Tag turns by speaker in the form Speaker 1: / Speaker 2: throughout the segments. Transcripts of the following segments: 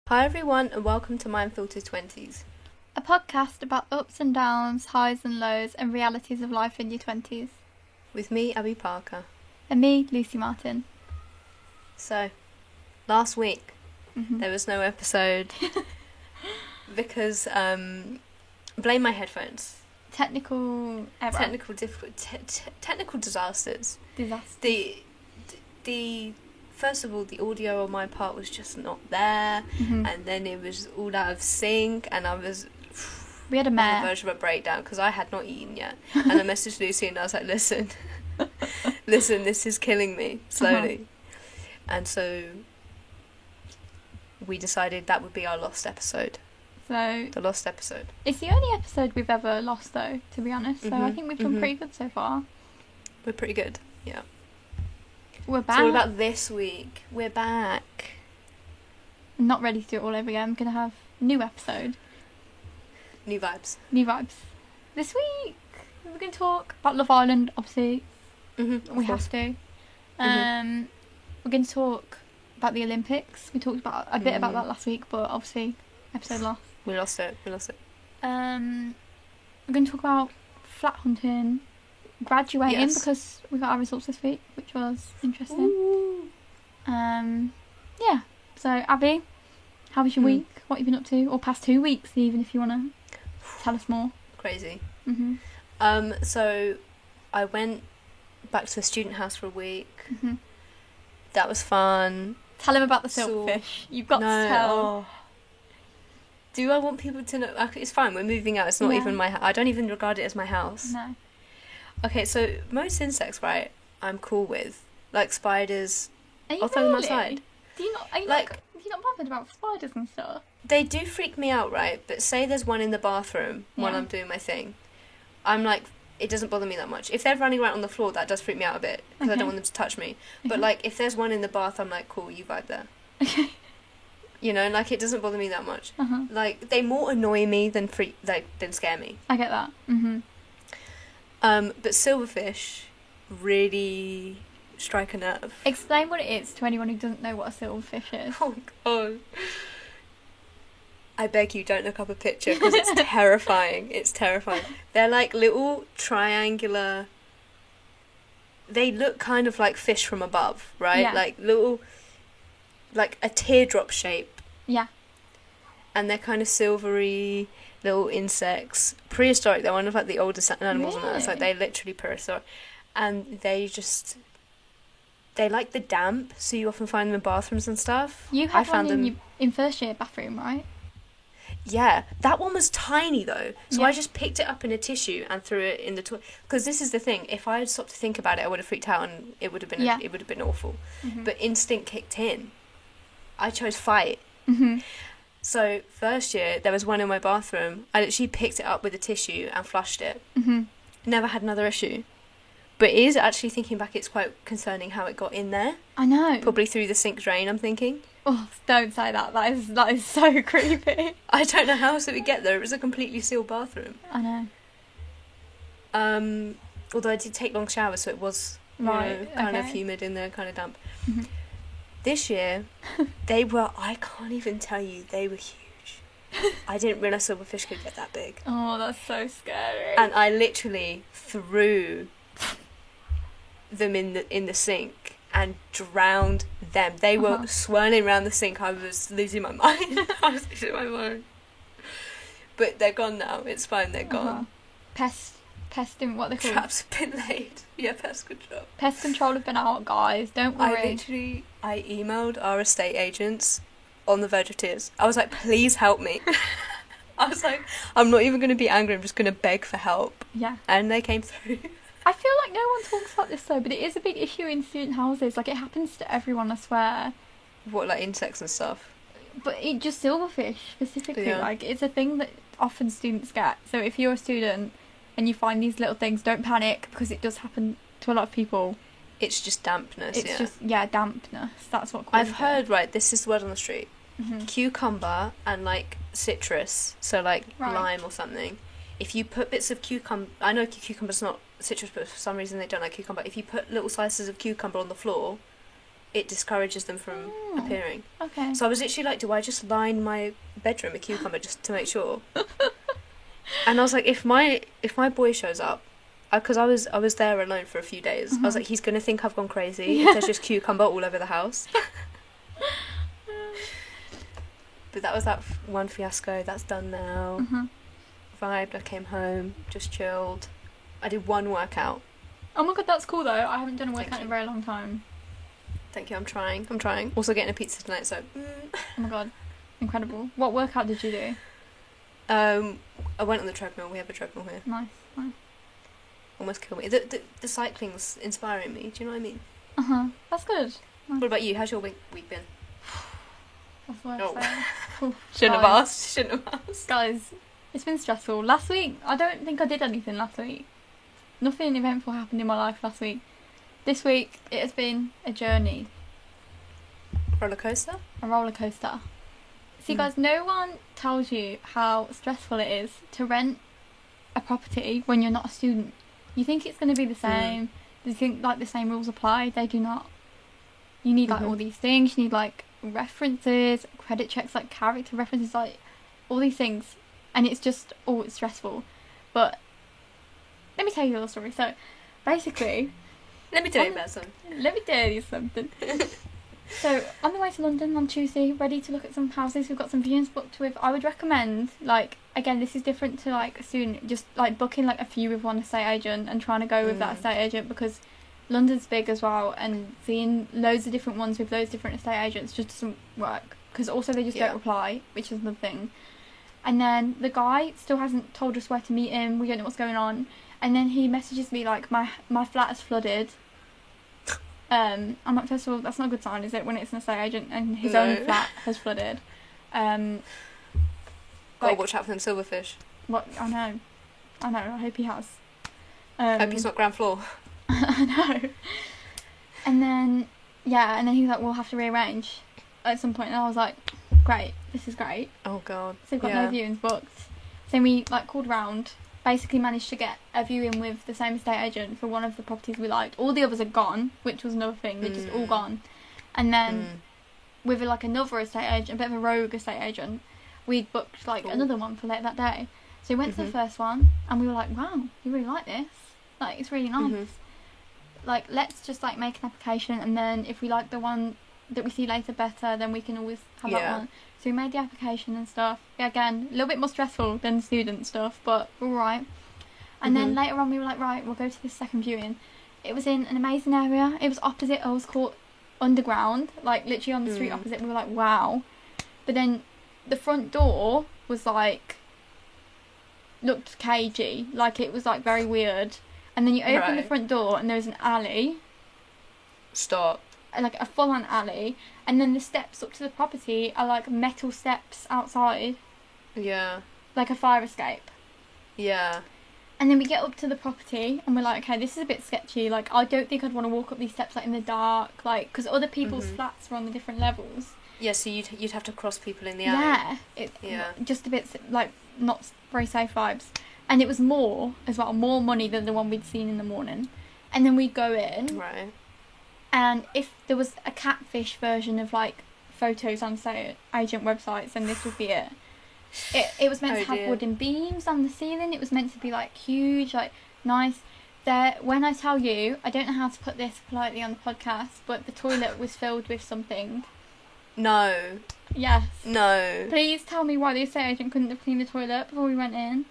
Speaker 1: Hi everyone and welcome to Mind Filter 20s.
Speaker 2: A podcast about ups and downs, highs and lows, and realities of life in your 20s.
Speaker 1: With me, Abby Parker.
Speaker 2: And me, Lucy Martin.
Speaker 1: So, last week there was no episode because blame my headphones.
Speaker 2: Technical error.
Speaker 1: Technical disasters.
Speaker 2: Disaster.
Speaker 1: The first of all, the audio on my part was just not there, and then it was all out of sync, and I was
Speaker 2: We had a
Speaker 1: on
Speaker 2: mare.
Speaker 1: the verge of a breakdown because I had not eaten yet. And I messaged Lucy and I was like, listen, this is killing me slowly. And so we decided that would be our lost episode.
Speaker 2: So
Speaker 1: The lost episode.
Speaker 2: it's the only episode we've ever lost, though, to be honest. So I think we've done pretty good so far.
Speaker 1: We're pretty good, yeah.
Speaker 2: We're back.
Speaker 1: So what about this week? We're back.
Speaker 2: I'm not ready to do it all over again. I'm going to have a new episode.
Speaker 1: New vibes.
Speaker 2: New vibes. This week, we're going to talk about Love Island, obviously. We have to. We're going to talk about the Olympics. We talked about a bit about that last week, but obviously, episode lost.
Speaker 1: We lost it.
Speaker 2: We're going to talk about flat hunting, graduating,
Speaker 1: Yes.
Speaker 2: because we got our results this week, which was interesting.
Speaker 1: Ooh.
Speaker 2: Yeah. So, Abby, how was your week? What have you been up to? Or past 2 weeks, even, if you want to tell us more.
Speaker 1: Crazy.
Speaker 2: Mm-hmm.
Speaker 1: So I went back to the student house for a week.
Speaker 2: Mm-hmm.
Speaker 1: That was fun.
Speaker 2: Tell him about the
Speaker 1: So-
Speaker 2: silverfish. You've got
Speaker 1: No,
Speaker 2: to tell.
Speaker 1: oh. Do I want people to know? Okay, it's fine. We're moving out. It's not
Speaker 2: Yeah.
Speaker 1: even my. I don't even regard it as my house.
Speaker 2: No.
Speaker 1: Okay, so most insects, right? I'm cool with, like spiders.
Speaker 2: Are you
Speaker 1: I'll throw them
Speaker 2: really?
Speaker 1: outside.
Speaker 2: Do you not? Are you
Speaker 1: Like-
Speaker 2: not? Are you not bothered about spiders and stuff?
Speaker 1: They do freak me out, right? But say there's one in the bathroom while
Speaker 2: Yeah.
Speaker 1: I'm doing my thing, I'm like, it doesn't bother me that much. If they're running around on the floor, that does freak me out a bit because I
Speaker 2: Okay.
Speaker 1: don't want them to touch me. But
Speaker 2: Okay.
Speaker 1: like, if there's one in the bath, I'm like, cool, you vibe there.
Speaker 2: Okay.
Speaker 1: You know, like it doesn't bother me that much.
Speaker 2: Uh-huh.
Speaker 1: Like they more annoy me than than scare me.
Speaker 2: I get that. Mm-hmm.
Speaker 1: But silverfish really strike a nerve.
Speaker 2: Explain what it is to anyone who doesn't know what a silverfish is.
Speaker 1: Oh god. I beg you, don't look up a picture because it's terrifying. It's terrifying. They're like little triangular. They look kind of like fish from above, right?
Speaker 2: Yeah.
Speaker 1: Like little, like a teardrop shape,
Speaker 2: Yeah.
Speaker 1: and they're kind of silvery little insects. Prehistoric. They're one of like the oldest animals on Earth. Like
Speaker 2: Really?
Speaker 1: they literally prehistoric, and they like the damp, so you often find them in bathrooms and stuff.
Speaker 2: You
Speaker 1: I
Speaker 2: had
Speaker 1: found
Speaker 2: one
Speaker 1: them.
Speaker 2: in first year bathroom, right?
Speaker 1: Yeah, that one was tiny though, so
Speaker 2: Yeah.
Speaker 1: I just picked it up in a tissue and threw it in the toilet. Because this is the thing: if I had stopped to think about it, I would have freaked out and it would have been
Speaker 2: Yeah.
Speaker 1: it would have been awful.
Speaker 2: Mm-hmm.
Speaker 1: But instinct kicked in. I chose fight.
Speaker 2: Mm-hmm.
Speaker 1: So first year there was one in my bathroom. I literally picked it up with a tissue and flushed it.
Speaker 2: Mm-hmm.
Speaker 1: Never had another issue. But it is actually, thinking back, it's quite concerning how it got in there.
Speaker 2: I know.
Speaker 1: Probably through the sink drain, I'm thinking.
Speaker 2: Oh, don't say that. That is so creepy.
Speaker 1: I don't know how else it would get there. It was a completely sealed bathroom.
Speaker 2: I know.
Speaker 1: Although I did take long showers, so it was
Speaker 2: Right,
Speaker 1: kind of
Speaker 2: okay.
Speaker 1: humid in there, kind of damp.
Speaker 2: Mhm.
Speaker 1: This year, they were, I can't even tell you, they were huge. I didn't realise silverfish could get that big.
Speaker 2: Oh, that's so scary.
Speaker 1: And I literally threw them in the sink and drowned them. They were swirling around the sink. I was losing my mind. I was losing my mind. But they're gone now. It's fine, they're gone.
Speaker 2: Pest in what they call
Speaker 1: Traps have been laid. Yeah, pest control.
Speaker 2: pest control have been out, guys. Don't
Speaker 1: I
Speaker 2: worry.
Speaker 1: emailed our estate agents on the verge of tears. I was like, please help me. I was like, I'm not even going to be angry, I'm just going to beg for help.
Speaker 2: Yeah.
Speaker 1: And they came through.
Speaker 2: I feel like no one talks about this though, but it is a big issue in student houses. Like, it happens to everyone, I swear.
Speaker 1: What, like insects and stuff?
Speaker 2: But it just silverfish specifically.
Speaker 1: Yeah.
Speaker 2: Like, it's a thing that often students get. So if you're a student and you find these little things, don't panic, because it does happen to a lot of people.
Speaker 1: It's just dampness,
Speaker 2: It's
Speaker 1: yeah.
Speaker 2: just dampness. That's what.
Speaker 1: I've
Speaker 2: causes
Speaker 1: heard, right, this is the word on the street.
Speaker 2: Mm-hmm.
Speaker 1: Cucumber and like citrus, so like
Speaker 2: Right.
Speaker 1: lime or something. If you put bits of cucumber, I know cucumber's not citrus, but for some reason they don't like cucumber. If you put little slices of cucumber on the floor, it discourages them from appearing.
Speaker 2: Okay.
Speaker 1: So I was literally like, do I just line my bedroom with cucumber just to make sure? And I was like, if my boy shows up, because I was there alone for a few days, I was like, he's gonna think I've gone crazy if there's just cucumber all over the house. But that was that one fiasco. That's done now. Vibed. I came home, just chilled. I did one workout.
Speaker 2: Oh my god, that's cool though. I haven't done a workout in a very long time.
Speaker 1: Thank you. I'm trying. Also getting a pizza tonight. So.
Speaker 2: Oh my god, incredible. What workout did you do?
Speaker 1: I went on the treadmill. We have a treadmill here.
Speaker 2: Nice.
Speaker 1: Almost killed me. The cycling's inspiring me. Do you know what I mean?
Speaker 2: That's good. Nice.
Speaker 1: What about you? How's your week been?
Speaker 2: That's what I say.
Speaker 1: Shouldn't have asked.
Speaker 2: Guys, it's been stressful. Last week, I don't think I did anything last week. Nothing eventful happened in my life last week. This week, it has been a journey.
Speaker 1: Roller coaster?
Speaker 2: A roller coaster. See, guys, no one tells you how stressful it is to rent a property when you're not a student. You think it's going to be the same. You think, like, the same rules apply. They do not. You need, like, all these things. You need, like, references, credit checks, like, character references, like, all these things. And it's just, it's stressful. But let me tell you a little story. So, basically...
Speaker 1: Let me tell you something.
Speaker 2: So, on the way to London on Tuesday, ready to look at some houses. We've got some viewings booked with. I would recommend, like, again, this is different to, like, a student, just, like, booking, like, a few with one estate agent and trying to go with that estate agent, because London's big as well, and seeing loads of different ones with loads of different estate agents just doesn't work. Because also they just don't reply, which is another thing. And then the guy still hasn't told us where to meet him. We don't know what's going on. And then he messages me, like, my flat is flooded. I'm like, first of all, that's not a good sign, is it, when it's an estate agent and his own flat has flooded?
Speaker 1: Gotta watch out for them silverfish.
Speaker 2: What? I know. I hope he has.
Speaker 1: Hope he's not ground floor.
Speaker 2: I know. And then he was like, we'll have to rearrange at some point. And I was like, great, this is great.
Speaker 1: Oh, God.
Speaker 2: So we've got no viewings booked. So we, like, called round. Basically managed to get a viewing with the same estate agent for one of the properties we liked. All the others are gone, which was another thing. They're just all gone. And then with, like, another estate agent, a bit of a rogue estate agent, we'd booked, like, another one for later that day. So we went to the first one, and we were like, wow, you really like this? Like, it's really nice. Like, let's just, like, make an application, and then if we like the one that we see later better, then we can always have that one. So we made the application and stuff. Yeah, again, a little bit more stressful than student stuff, but alright. And then later on we were like, right, we'll go to this second viewing. It was in an amazing area. It was opposite Earls Court Underground, like literally on the street opposite. We were like, wow. But then the front door was like, looked cagey. Like, it was like very weird. And then you open the front door and there's an alley.
Speaker 1: Stop.
Speaker 2: Like a full-on alley, and then the steps up to the property are like metal steps outside.
Speaker 1: Yeah.
Speaker 2: Like a fire escape.
Speaker 1: Yeah.
Speaker 2: And then we get up to the property, and we're like, okay, this is a bit sketchy. Like, I don't think I'd want to walk up these steps, like, in the dark, like, because other people's flats were on the different levels.
Speaker 1: Yeah, so you'd have to cross people in the alley.
Speaker 2: Yeah. Just a bit, like, not very safe vibes. And it was more money than the one we'd seen in the morning. And then we'd go in.
Speaker 1: Right.
Speaker 2: And if there was a catfish version of, like, photos on, say, agent websites, then this would be it. It was meant to have wooden beams on the ceiling. It was meant to be, like, huge, like, nice. When I tell you, I don't know how to put this politely on the podcast, but the toilet was filled with something.
Speaker 1: No.
Speaker 2: Yes.
Speaker 1: No.
Speaker 2: Please tell me why the estate agent couldn't have cleaned the toilet before we went in.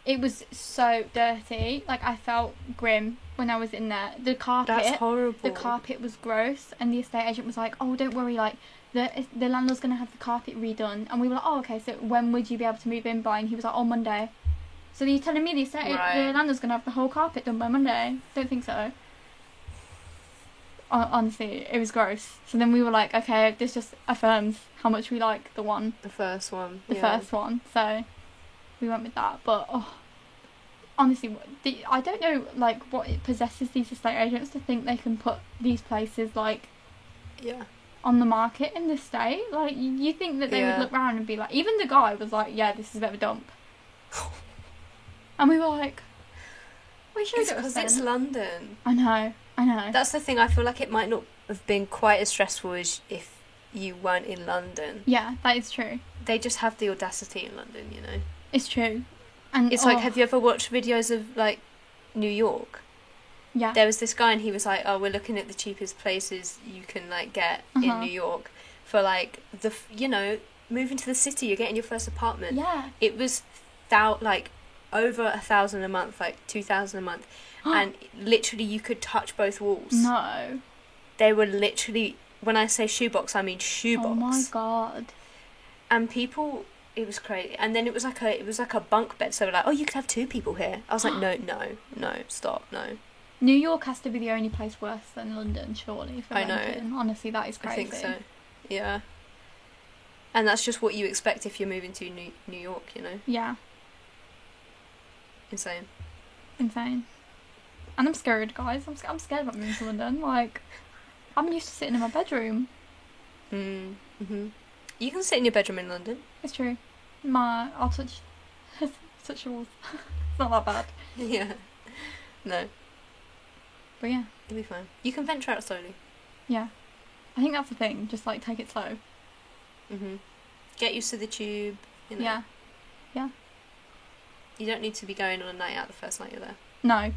Speaker 2: It was so dirty. Like, I felt grim when I was in there. The carpet.
Speaker 1: That's horrible.
Speaker 2: The carpet was gross, and the estate agent was like, "Oh, don't worry. Like, the landlord's gonna have the carpet redone." And we were like, "Oh, okay. So when would you be able to move in by?" And he was like, "Oh, Monday." So you're telling me the landlord's gonna have the whole carpet done by Monday? Don't think so. Honestly, it was gross. So then we were like, "Okay, this just affirms how much we like the
Speaker 1: first one.
Speaker 2: First one." So we went with that, but honestly, I don't know, like, what it possesses these estate agents to think they can put these places, like, on the market in this state. Like, you think that they would look around and be like, even the guy was like, yeah, this is a bit of a dump. And we were like, we should
Speaker 1: It's because it's London.
Speaker 2: I know.
Speaker 1: That's the thing. I feel like it might not have been quite as stressful as if you weren't in London.
Speaker 2: Yeah, that is true.
Speaker 1: They just have the audacity in London, you know.
Speaker 2: It's true. And
Speaker 1: it's like, have you ever watched videos of like New York?
Speaker 2: Yeah.
Speaker 1: There was this guy and he was like, oh, we're looking at the cheapest places you can like get in New York for like moving to the city, you're getting your first apartment.
Speaker 2: Yeah.
Speaker 1: It was like over 1,000 a month, like 2,000 a month, and literally you could touch both walls.
Speaker 2: No.
Speaker 1: They were literally, when I say shoebox, I mean shoebox.
Speaker 2: Oh my god.
Speaker 1: And people, it was crazy. And then it was like a bunk bed. So we're like, oh, you could have 2 people here. I was like, no, stop, no.
Speaker 2: New York has to be the only place worse than London, surely. For
Speaker 1: I know.
Speaker 2: renting. Honestly, that is crazy.
Speaker 1: I think so. Yeah. And that's just what you expect if you're moving to New York, you know?
Speaker 2: Yeah.
Speaker 1: Insane.
Speaker 2: And I'm scared, guys. I'm scared about moving to London. Like, I'm used to sitting in my bedroom.
Speaker 1: Mm-hmm. You can sit in your bedroom in London.
Speaker 2: It's true. I'll touch the walls. It's not that bad.
Speaker 1: Yeah. No.
Speaker 2: But yeah.
Speaker 1: It'll be fine. You can venture out slowly.
Speaker 2: Yeah. I think that's the thing. Just like take it slow.
Speaker 1: Mm-hmm. Get used to the tube. You know.
Speaker 2: Yeah. Yeah.
Speaker 1: You don't need to be going on a night out the first night you're there.
Speaker 2: No.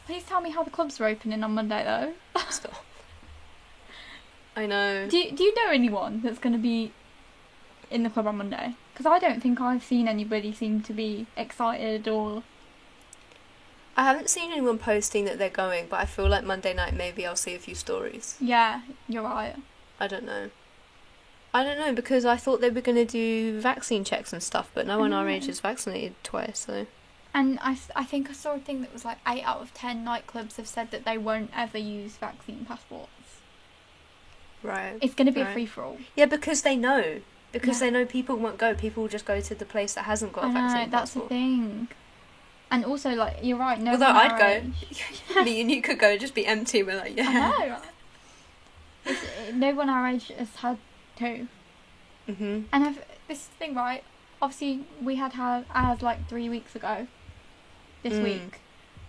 Speaker 2: Please tell me how the clubs are opening on Monday though.
Speaker 1: Stop. I know.
Speaker 2: Do you know anyone that's going to be in the club on Monday? Because I don't think I've seen anybody seem to be excited or...
Speaker 1: I haven't seen anyone posting that they're going, but I feel like Monday night maybe I'll see a few stories.
Speaker 2: Yeah, you're right.
Speaker 1: I don't know because I thought they were going to do vaccine checks and stuff, but no one our age is vaccinated twice, so...
Speaker 2: And I think I saw a thing that was like 8 out of 10 nightclubs have said that they won't ever use vaccine passports.
Speaker 1: Right.
Speaker 2: It's going to be a free-for-all.
Speaker 1: Yeah, because they know. Because they know people won't go. People will just go to the place that hasn't got a vaccine
Speaker 2: that's
Speaker 1: passport.
Speaker 2: the thing. And also, like, you're right, no
Speaker 1: Although
Speaker 2: one
Speaker 1: I'd
Speaker 2: our
Speaker 1: go.
Speaker 2: age...
Speaker 1: Me and you could go and just be empty. We're like, yeah.
Speaker 2: I know, right? No one our age has had to.
Speaker 1: Mm-hmm.
Speaker 2: And this is the thing, right? Obviously, we had ours like 3 weeks ago. This week.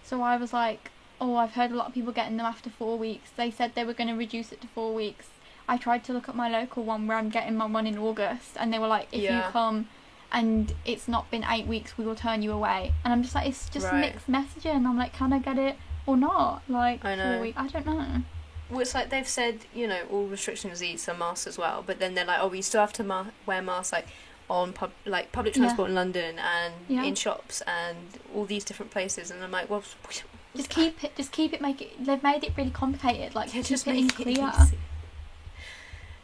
Speaker 2: So I was like, oh, I've heard a lot of people getting them after 4 weeks. They said they were going to reduce it to 4 weeks. I tried to look at my local one where I'm getting my one in August, and they were like, if you come and it's not been 8 weeks, we will turn you away. And I'm just like, it's just mixed messaging. I'm like, can I get it or not? Like,
Speaker 1: I know.
Speaker 2: 4 weeks, I don't know.
Speaker 1: Well, it's like they've said, all restrictions ease are masks as well, but then they're like, oh, we still have to wear masks, like, on public transport in London and in shops and all these different places, and I'm like, well,
Speaker 2: just keep it. They've made it really complicated. Like,
Speaker 1: just
Speaker 2: make it clear.
Speaker 1: Easy.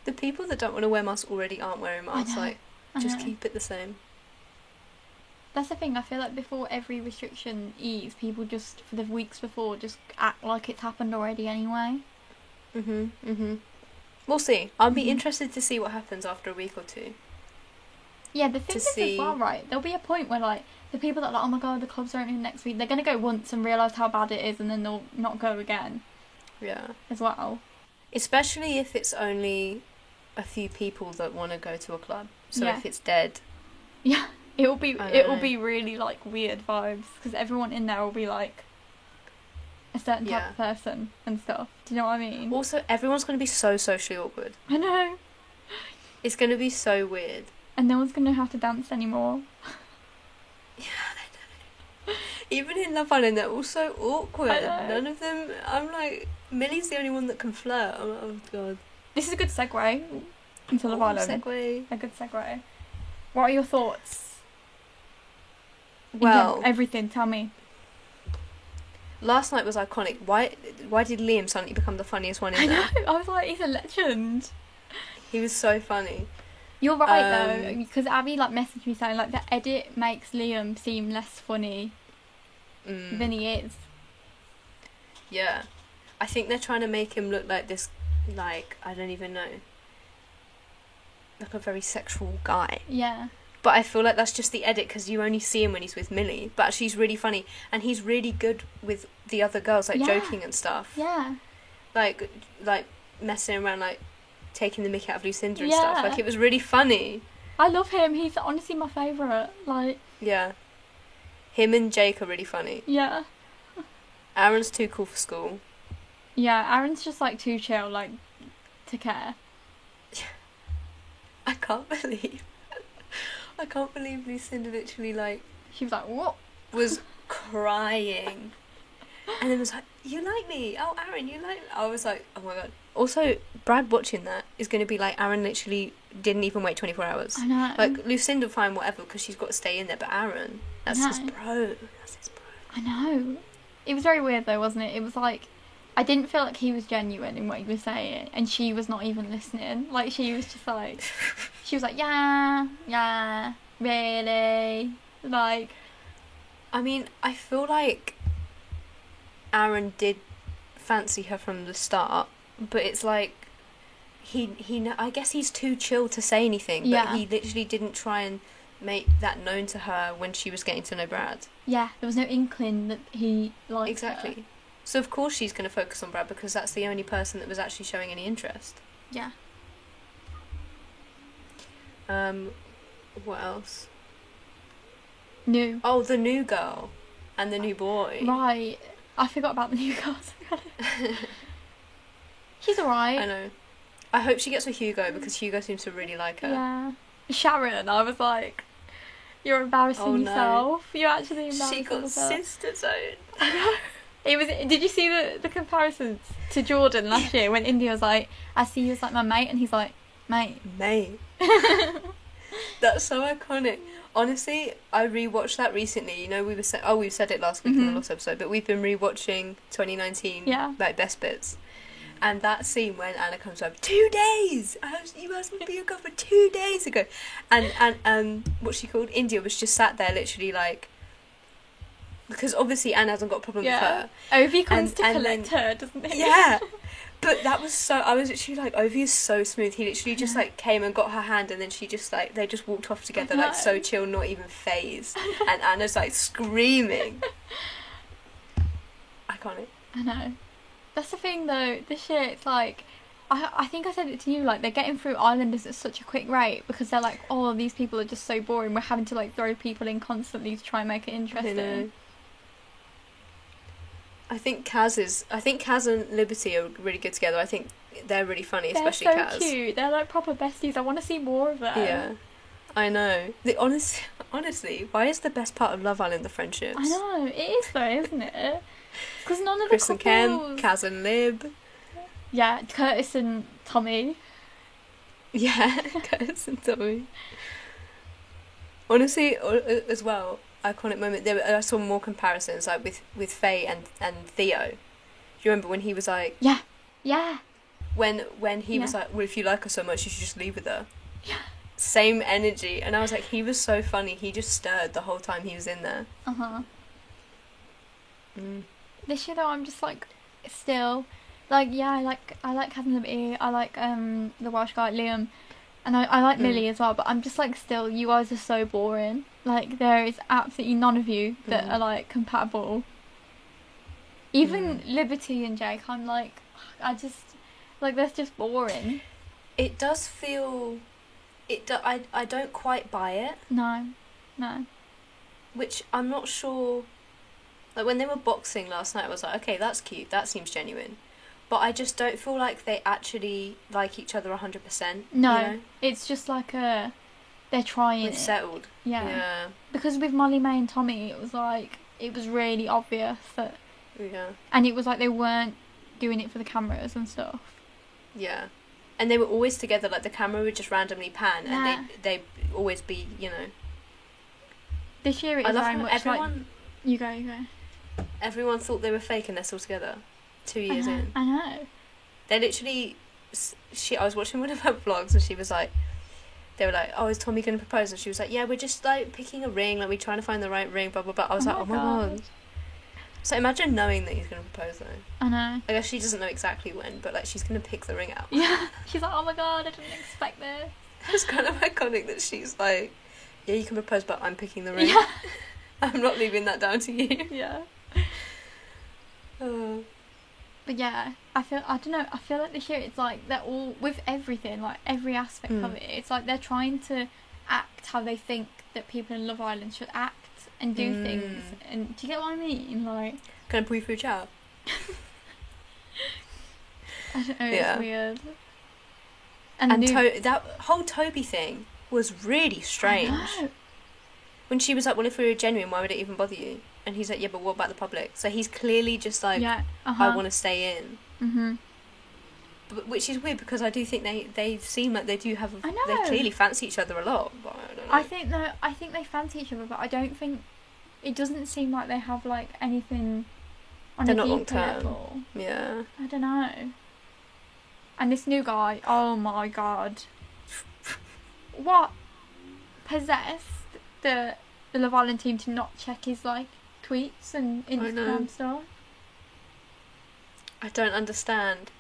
Speaker 1: The people that don't want to wear masks already aren't wearing masks. Just keep it the same.
Speaker 2: That's the thing. I feel like before every restriction ease, people just for the weeks before just act like it's happened already anyway.
Speaker 1: We'll see. I'll be interested to see what happens after a week or two.
Speaker 2: Yeah, the thing is as well, right? There'll be a point where, like, the people that are like, oh my god, the clubs are opening next week, they're going to go once and realise how bad it is, and then they'll not go again.
Speaker 1: Yeah.
Speaker 2: As well.
Speaker 1: Especially if it's only a few people that want to go to a club. So if it's dead.
Speaker 2: Yeah, it'll be really, like, weird vibes, because everyone in there will be, like, a certain type of person and stuff. Do you know what I mean?
Speaker 1: Also, everyone's going to be so socially awkward.
Speaker 2: I know.
Speaker 1: It's going to be so weird.
Speaker 2: And no one's going to have to dance anymore.
Speaker 1: Yeah, I know. Even in Love Island, they're all so awkward. None of them... I'm like... Millie's the only one that can flirt. I'm like, oh, God.
Speaker 2: This is a good segue into Love Island.
Speaker 1: A
Speaker 2: good segue. What are your thoughts?
Speaker 1: Well...
Speaker 2: everything, tell me.
Speaker 1: Last night was iconic. Why did Liam suddenly become the funniest one in there?
Speaker 2: I know. I was like, he's a legend.
Speaker 1: He was so funny.
Speaker 2: You're right though, because Abby like messaged me saying like the edit makes Liam seem less funny than he is.
Speaker 1: Yeah, I think they're trying to make him look like this, like I don't even know, like a very sexual guy.
Speaker 2: Yeah.
Speaker 1: But I feel like that's just the edit because you only see him when he's with Millie. But she's really funny and he's really good with the other girls, like joking and stuff.
Speaker 2: Yeah.
Speaker 1: Like messing around, like. Taking the mickey out of Lucinda and stuff. Like, it was really funny.
Speaker 2: I love him. He's honestly my favourite. Like...
Speaker 1: Yeah. Him and Jake are really funny.
Speaker 2: Yeah.
Speaker 1: Aaron's too cool for school.
Speaker 2: Yeah, Aaron's just like too chill, like, to care.
Speaker 1: I can't believe Lucinda literally like
Speaker 2: She was like, what?
Speaker 1: was crying, and then was like, "You like me? Oh, Aaron, you like me?" I was like, "Oh my god." Also, Brad watching that is going to be like, Aaron literally didn't even wait 24 hours.
Speaker 2: I know.
Speaker 1: Like Lucinda, fine, whatever, because she's got to stay in there. But Aaron, that's his bro. That's his bro.
Speaker 2: I know. It was very weird though, wasn't it? It was like, I didn't feel like he was genuine in what he was saying, and she was not even listening. Like, she was just like, she was like, yeah, really? Like,
Speaker 1: I mean, I feel like Aaron did fancy her from the start, but it's like I guess he's too chill to say anything, but he literally didn't try and make that known to her when she was getting to know Brad.
Speaker 2: Yeah, there was no inkling that he liked
Speaker 1: exactly
Speaker 2: her.
Speaker 1: So of course she's going to focus on Brad because that's the only person that was actually showing any interest.
Speaker 2: Yeah.
Speaker 1: What else?
Speaker 2: New.
Speaker 1: Oh, the new girl and the new boy.
Speaker 2: Right. I forgot about the new girl. She's alright.
Speaker 1: I know. I hope she gets with Hugo because Hugo seems to really like her.
Speaker 2: Yeah. Sharon, I was like, you're embarrassing yourself. You're actually embarrassing
Speaker 1: She got
Speaker 2: yourself.
Speaker 1: sister zone.
Speaker 2: I know. It was. Did you see the comparisons to Jordan last year when India was like, I see you as like my mate, and he's like, mate.
Speaker 1: That's so iconic. Honestly, I rewatched that recently. You know, we said it last week in the last episode, but we've been rewatching 2019, like best bits. And that scene when Anna comes up, 2 days. You asked me to be your girlfriend 2 days ago, and what's she called? India was just sat there, literally like, because obviously Anna hasn't got a problem with her.
Speaker 2: Ovi comes to collect her, doesn't he?
Speaker 1: Yeah. But that was so... I was literally like, Ovi is so smooth. He literally just, like, came and got her hand and then she just, like... They just walked off together, like, so chill, not even phased. And Anna's, like, screaming. Iconic.
Speaker 2: I know. That's the thing, though. This year, it's like... I think I said it to you, like, they're getting through Islanders at such a quick rate because they're like, oh, these people are just so boring. We're having to, like, throw people in constantly to try and make it interesting.
Speaker 1: I think Kaz and Liberty are really good together. I think they're really funny, especially Kaz.
Speaker 2: They're so cute. They're like proper besties. I want to see more of them.
Speaker 1: Yeah, I know. Honestly, why is the best part of Love Island the friendships?
Speaker 2: I know, it is though, isn't it? Because none of
Speaker 1: Chris
Speaker 2: the couples...
Speaker 1: and Ken, Kaz and Lib.
Speaker 2: Yeah, Curtis and Tommy.
Speaker 1: Yeah, Curtis and Tommy. Honestly, as well... iconic moment. I saw more comparisons, like with Faye and Theo. Do you remember when he was like,
Speaker 2: yeah,
Speaker 1: when he was like, well, if you like her so much, you should just leave with her.
Speaker 2: Yeah.
Speaker 1: Same energy, and I was like, he was so funny. He just stirred the whole time he was in there.
Speaker 2: This year though, I'm just like still, like I like Kaz and Liberty. I like the Welsh guy Liam. And I like Millie as well, but I'm just like, still, you guys are so boring. Like, there is absolutely none of you that are like compatible. Even Liberty and Jake, I'm like, I just, like, that's just boring.
Speaker 1: It does feel, I don't quite buy it.
Speaker 2: No.
Speaker 1: Which I'm not sure, like when they were boxing last night, I was like, okay, that's cute, that seems genuine. But I just don't feel like they actually like each other 100%.
Speaker 2: No,
Speaker 1: you know?
Speaker 2: It's just like they're trying.
Speaker 1: It's settled. Yeah.
Speaker 2: Because with Molly May and Tommy, it was like, it was really obvious that...
Speaker 1: Yeah.
Speaker 2: And it was like they weren't doing it for the cameras and stuff.
Speaker 1: Yeah. And they were always together, like the camera would just randomly pan and they'd always be, you know...
Speaker 2: This year it is very much
Speaker 1: everyone...
Speaker 2: You go.
Speaker 1: Everyone thought they were fake and they're still together. 2 years in.
Speaker 2: I know.
Speaker 1: They literally... I was watching one of her vlogs and she was like... They were like, oh, is Tommy going to propose? And she was like, yeah, we're just like picking a ring, like we're trying to find the right ring, blah, blah, blah. I was like, oh my god. So imagine knowing that he's going to propose though.
Speaker 2: I know.
Speaker 1: I guess she doesn't know exactly when, but like she's going to pick the ring out.
Speaker 2: Yeah. She's like, oh my god, I didn't expect this.
Speaker 1: It's kind of iconic that she's like, yeah, you can propose, but I'm picking the ring.
Speaker 2: Yeah.
Speaker 1: I'm not leaving that down to you.
Speaker 2: Yeah.
Speaker 1: But
Speaker 2: yeah, I feel like this year it's like they're all, with everything, like every aspect of it, it's like they're trying to act how they think that people in Love Island should act and do things. And do you get what I mean? Like,
Speaker 1: can I pull you through chat?
Speaker 2: I don't know,
Speaker 1: Yeah.
Speaker 2: it's weird.
Speaker 1: And that whole Toby thing was really strange.
Speaker 2: I know.
Speaker 1: When she was like, well, if we were genuine, why would it even bother you? And he's like, yeah, but what about the public? So he's clearly just like,
Speaker 2: Yeah,
Speaker 1: I want to stay in.
Speaker 2: Mm-hmm.
Speaker 1: But, which is weird because I do think they seem like they do have.
Speaker 2: I know.
Speaker 1: They clearly fancy each other a lot. But I don't know.
Speaker 2: I think they fancy each other, but I don't think it doesn't seem like they have like anything on
Speaker 1: They're
Speaker 2: a
Speaker 1: not
Speaker 2: deeper
Speaker 1: long-term.
Speaker 2: level.
Speaker 1: Yeah.
Speaker 2: I don't know. And this new guy, oh my god, what possessed the Love Island team to not check his like tweets and Instagram stuff?
Speaker 1: I don't understand.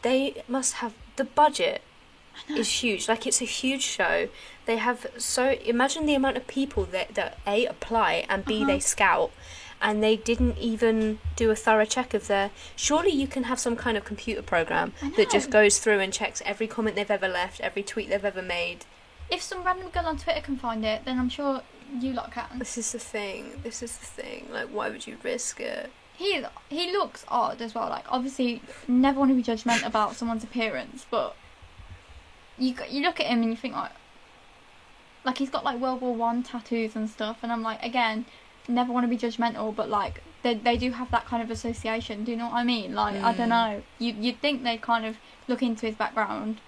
Speaker 1: They must have the budget is huge. Like, it's a huge show. They have imagine the amount of people that A, apply, and B, they scout, and they didn't even do a thorough check of their. Surely you can have some kind of computer program that just goes through and checks every comment they've ever left, every tweet they've ever made.
Speaker 2: If some random girl on Twitter can find it, then I'm sure you lot can.
Speaker 1: This is the thing. Like, why would you risk it?
Speaker 2: He looks odd as well. Like, obviously, never want to be judgmental about someone's appearance, but you look at him and you think like he's got like World War One tattoos and stuff, and I'm like, again, never want to be judgmental, but like they do have that kind of association. Do you know what I mean? Like, I don't know. You'd think they'd kind of look into his background.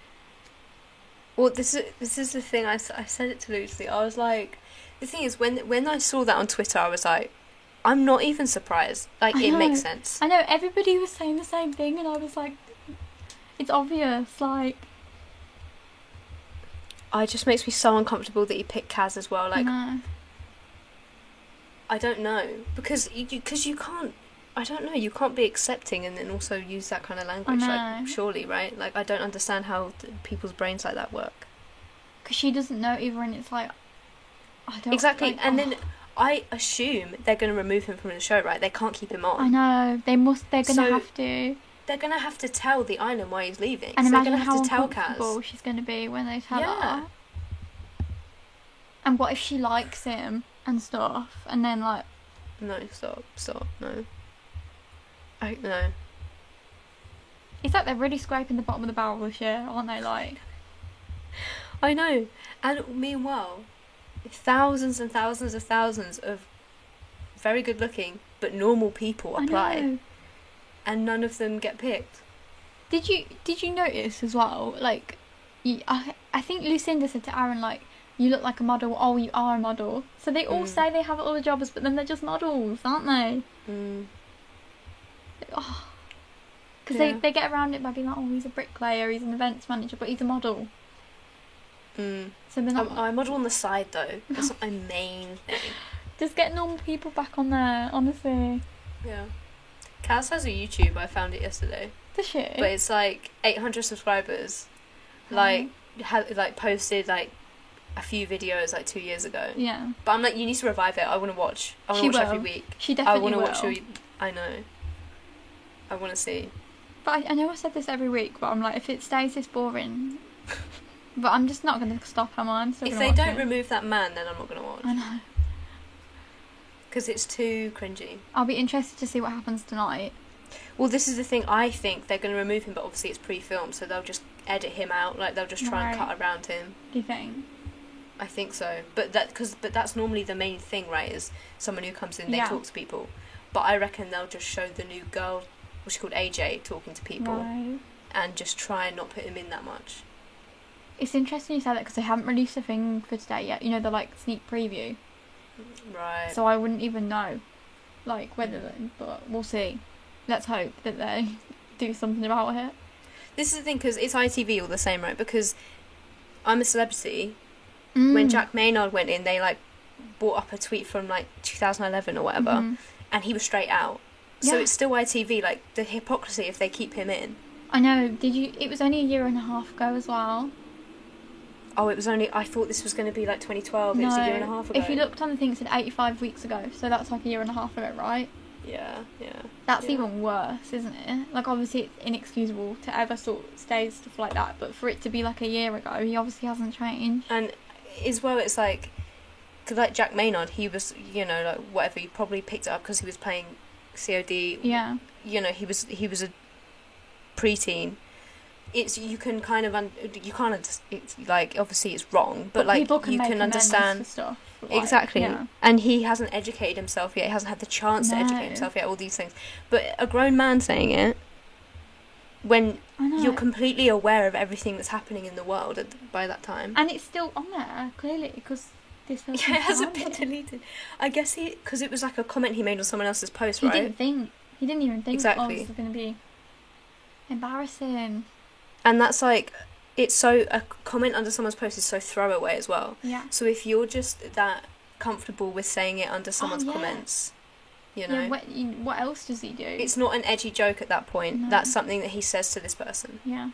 Speaker 1: Well, this is the thing. I said it to Lucy. I was like, the thing is, when I saw that on Twitter, I was like, I'm not even surprised. Like, it makes sense.
Speaker 2: I know, everybody was saying the same thing, and I was like, it's obvious, like.
Speaker 1: It just makes me so uncomfortable that he picked Kaz as well. Like, I don't know. Because you can't, I don't know, you can't be accepting and then also use that kind of language. Like, surely, right? Like, I don't understand how people's brains like that work.
Speaker 2: Because she doesn't know either, and it's like, I don't.
Speaker 1: Exactly,
Speaker 2: like,
Speaker 1: and then I assume they're going to remove him from the show, right? They can't keep him on.
Speaker 2: I know. They're going to have to.
Speaker 1: They're going to have to tell the island why he's leaving.
Speaker 2: And
Speaker 1: so
Speaker 2: imagine
Speaker 1: they're going to
Speaker 2: how
Speaker 1: have to tell
Speaker 2: uncomfortable
Speaker 1: Kaz.
Speaker 2: she's going to be when they tell her. And what if she likes him and stuff, and then like...
Speaker 1: No, stop, no. No.
Speaker 2: It's like they're really scraping the bottom of the barrel this year, aren't they, like...
Speaker 1: I know. And meanwhile, thousands and thousands of very good looking but normal people apply.
Speaker 2: I know.
Speaker 1: And none of them get picked.
Speaker 2: Did you notice as well, like, I think Lucinda said to Aaron, like, you look like a model, oh, you are a model. So they all say they have all the jobs, but then they're just models, aren't they? Oh. Because they get around it by being like, oh, he's a bricklayer, he's an events manager, but he's a model. So they're not...
Speaker 1: I model on the side, though. That's not my main thing.
Speaker 2: Just get normal people back on there, honestly.
Speaker 1: Yeah. Kaz has a YouTube, I found it yesterday.
Speaker 2: Does she?
Speaker 1: But it's like 800 subscribers. Like, posted like a few videos like 2 years ago.
Speaker 2: Yeah.
Speaker 1: But I'm like, you need to revive it. I want to watch. I want to watch every week.
Speaker 2: She definitely will.
Speaker 1: I know. I want to see.
Speaker 2: But I know I said this every week, but I'm like, if it stays this boring... But I'm just not going to stop, am I?
Speaker 1: If they don't remove that man, then I'm not going to watch.
Speaker 2: I know.
Speaker 1: Because it's too cringy.
Speaker 2: I'll be interested to see what happens tonight.
Speaker 1: Well, this is the thing. I think they're going to remove him, but obviously it's pre-filmed, so they'll just edit him out. Like, they'll just try and cut around him.
Speaker 2: Do you think?
Speaker 1: I think so. But that's normally the main thing, right? Is someone who comes in, they talk to people. But I reckon they'll just show the new girl, which is called AJ, talking to people.
Speaker 2: Right.
Speaker 1: And just try and not put him in that much.
Speaker 2: It's interesting you say that because they haven't released a thing for today yet. You know, the like sneak preview.
Speaker 1: Right.
Speaker 2: So I wouldn't even know, like whether, but we'll see. Let's hope that they do something about it.
Speaker 1: This is the thing, because it's ITV all the same, right? Because I'm a Celebrity. When Jack Maynard went in, they like brought up a tweet from like 2011 or whatever, and he was straight out. So it's still ITV. Like, the hypocrisy if they keep him in.
Speaker 2: I know. It was only a year and a half ago as well.
Speaker 1: Oh, it was only... I thought this was going to be like 2012. No, it was a year and a half ago.
Speaker 2: If you looked on the thing, it said 85 weeks ago. So that's like a year and a half ago, right?
Speaker 1: Yeah.
Speaker 2: That's even worse, isn't it? Like, obviously it's inexcusable to ever sort of say stuff like that. But for it to be like a year ago, he obviously hasn't changed.
Speaker 1: And as well, it's like... Because like Jack Maynard, he was, you know, like whatever, he probably picked it up because he was playing COD.
Speaker 2: Yeah.
Speaker 1: You know, he was a preteen, it's you can kind of you can't it's like obviously it's wrong, but like
Speaker 2: people
Speaker 1: you can understand
Speaker 2: stuff, like,
Speaker 1: exactly.
Speaker 2: yeah.
Speaker 1: And he hasn't educated himself yet. He hasn't had the chance to educate himself yet. All these things, but a grown man saying it when you're completely aware of everything that's happening in the world by that time,
Speaker 2: and it's still on there clearly because this
Speaker 1: it hasn't been deleted. I guess because it was like a comment he made on someone else's post, right?
Speaker 2: He didn't even think
Speaker 1: exactly.
Speaker 2: Oh, this is going to be embarrassing.
Speaker 1: And that's like, it's so, a comment under someone's post is so throwaway as well.
Speaker 2: Yeah.
Speaker 1: So if you're just that comfortable with saying it under someone's comments, you know.
Speaker 2: Yeah, what else does he do?
Speaker 1: It's not an edgy joke at that point. No. That's something that he says to this person.
Speaker 2: Yeah.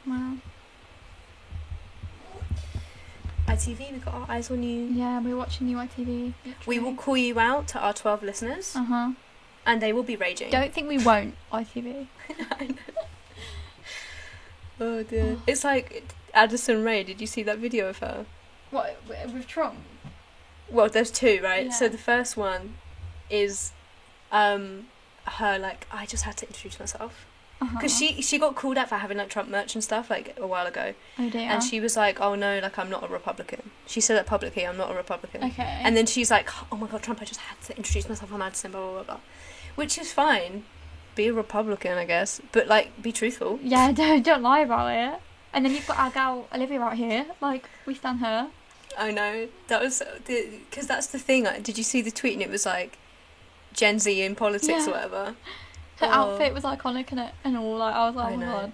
Speaker 2: Wow.
Speaker 1: ITV, we got our eyes on you.
Speaker 2: Yeah, we're watching you ITV. Literally.
Speaker 1: We will call you out to our 12 listeners.
Speaker 2: Uh-huh.
Speaker 1: And they will be raging.
Speaker 2: Don't think we won't, ITV.
Speaker 1: I know. Oh dear. It's like Addison Rae. Did you see that video of her?
Speaker 2: What, with Trump?
Speaker 1: Well, there's two, right?
Speaker 2: Yeah.
Speaker 1: So the first one is her like, I just had to introduce myself. Because she got called out for having like Trump merch and stuff like a while ago.
Speaker 2: Oh dear.
Speaker 1: And she was like, oh no, like I'm not a Republican. She said that publicly, I'm not a Republican.
Speaker 2: Okay.
Speaker 1: And then she's like, oh my god, Trump, I just had to introduce myself, I'm Addison, blah, blah, blah, blah. Which is fine. Be a Republican, I guess. But like, be truthful.
Speaker 2: Yeah, don't lie about it. And then you've got our gal Olivia out here. Like, we stand her.
Speaker 1: I know. That was... Because that's the thing. Did you see the tweet? And it was like, Gen Z in politics or whatever.
Speaker 2: Her outfit was iconic and all. Like, I was like,
Speaker 1: oh my god.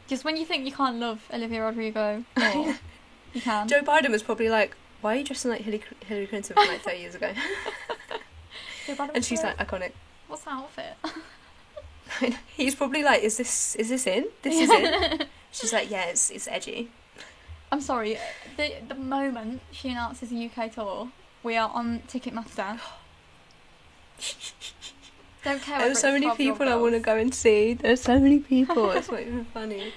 Speaker 2: Just when you think you can't love Olivia Rodrigo, you can.
Speaker 1: Joe Biden was probably like, why are you dressing like Hillary Clinton from like 30 years ago? And she's like, iconic.
Speaker 2: What's that outfit?
Speaker 1: He's probably like, is this in? This is in? She's like, yeah, it's edgy.
Speaker 2: I'm sorry. The moment she announces a UK tour, we are on Ticketmaster. Don't care.
Speaker 1: There's so many people I want to go and see. There's so many people. It's not even funny.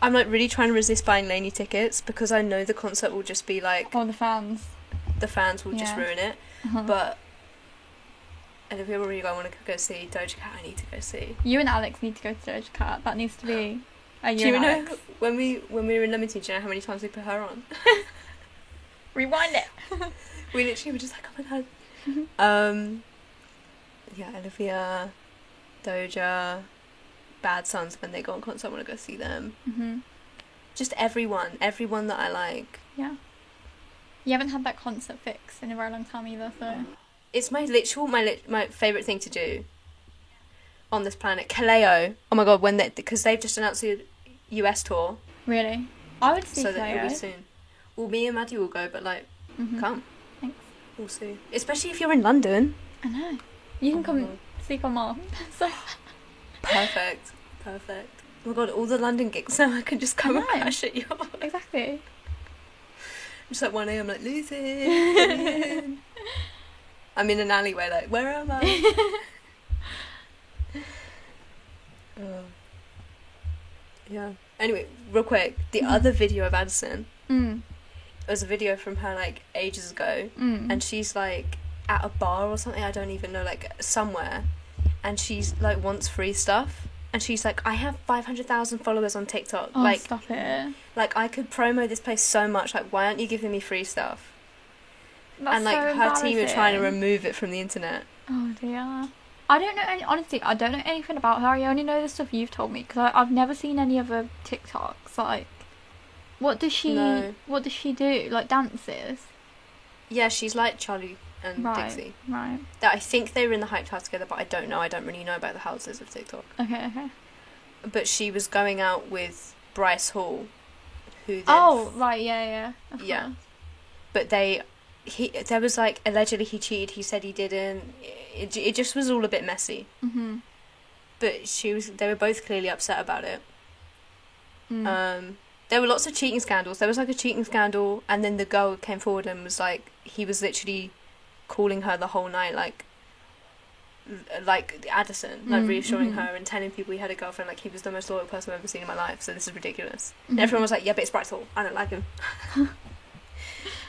Speaker 1: I'm like really trying to resist buying Lainey tickets because I know the concert will just be like...
Speaker 2: Oh, the fans.
Speaker 1: The fans will just ruin it. But Olivia Rodrigo I want to go see. Doja Cat I need to go see.
Speaker 2: You and Alex need to go to Doja Cat. That needs to be a
Speaker 1: Do you know when we were in Limited, do you know how many times we put her on?
Speaker 2: Rewind it.
Speaker 1: We literally were just like, oh my god. Yeah, Olivia, Doja, Bad Sons, when they go on concert, I want to go see them. Just everyone that I like.
Speaker 2: Yeah. You haven't had that concert fix in a very long time either, so...
Speaker 1: It's my favourite thing to do on this planet. Kaleo. Oh my god, because they've just announced a US tour.
Speaker 2: Really? I would see
Speaker 1: so
Speaker 2: Kaleo.
Speaker 1: That it'll be soon. Well, me and Maddie will go, but like, come.
Speaker 2: Thanks.
Speaker 1: We'll see. Especially if you're in London.
Speaker 2: I know. You can come sleep on Mom. So
Speaker 1: Perfect. Oh my god, all the London gigs now, I can just come and crash at yours.
Speaker 2: Exactly.
Speaker 1: Just like 1 a.m, like, losing. I'm in an alleyway, like, where am I? Yeah. Anyway, real quick, the other video of Addison was a video from her, like, ages ago, and she's, like, at a bar or something, I don't even know, like, somewhere, and she's, like, wants free stuff, and she's like, I have 500,000 followers on TikTok.
Speaker 2: Oh,
Speaker 1: like,
Speaker 2: stop it.
Speaker 1: Like, I could promo this place so much, like, why aren't you giving me free stuff?
Speaker 2: That's
Speaker 1: and like
Speaker 2: so
Speaker 1: her team are trying to remove it from the internet.
Speaker 2: Oh dear. I don't know honestly, I don't know anything about her. I only know the stuff you've told me because I've never seen any of her TikToks. Like, what does she do? Like, dances?
Speaker 1: Yeah, she's like Charlie and Dixie.
Speaker 2: Right.
Speaker 1: That I think they were in the Hype House together, but I don't know. I don't really know about the houses of TikTok.
Speaker 2: Okay.
Speaker 1: But she was going out with Bryce Hall, who then...
Speaker 2: Oh, right, yeah.
Speaker 1: Yeah. But there was like, allegedly he cheated, he said he didn't. It just was all a bit messy. But they were both clearly upset about it. There were lots of cheating scandals. There was like a cheating scandal, and then the girl came forward and was like, he was literally calling her the whole night, like Addison, like reassuring her and telling people he had a girlfriend, like he was the most loyal person I've ever seen in my life, so this is ridiculous. And everyone was like, yeah, but it's Bryce Hall, I don't like him.